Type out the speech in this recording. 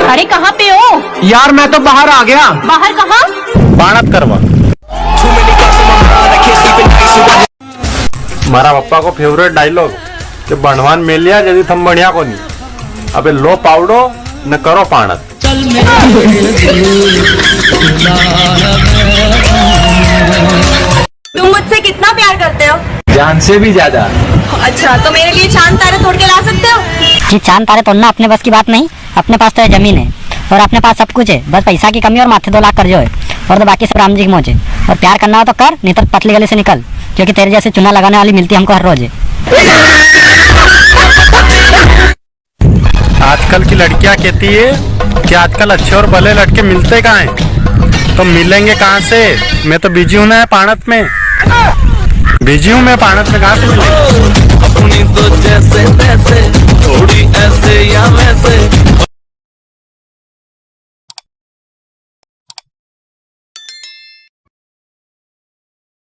अरे कहाँ पे हो यार मैं तो बाहर आ गया। बाहर कहाँ? बाणत करवा। मारा पप्पा को फेवरेट डायलॉग कि बनवान मिल लिया यदि तुम बढ़िया को नहीं। अबे लो पावड़ो न करो पाणत। तुम मुझसे कितना प्यार करते हो? जान से भी ज्यादा। अच्छा तो मेरे लिए चांद तारे तोड़ के ला सकते हो? कि चांद तारे तोड़ना अपने बस की बात नहीं। अपने पास तो है जमीन है और अपने पास सब कुछ है, बस पैसा की कमी और माथे 2 लाख कर्जो है और तो बाकी सब राम जी की मौज है। और प्यार करना हो तो कर, नहीं तो पतली गली से निकल, क्योंकि तेरे जैसे चुना लगाने वाली मिलती हमको हर रोज है। आजकल की लड़कियां कहती है कि आजकल अच्छे और भले लड़के मिलते कहाँ हैं, तो मिलेंगे कहाँ से? मैं तो बिजी हूँ ना पाणत में, बिजी हूँ मैं पाणत में, कहाँ से मिलेंगे? अपनी तो जैसे तैसे, थोड़ी ऐसे या वैसे।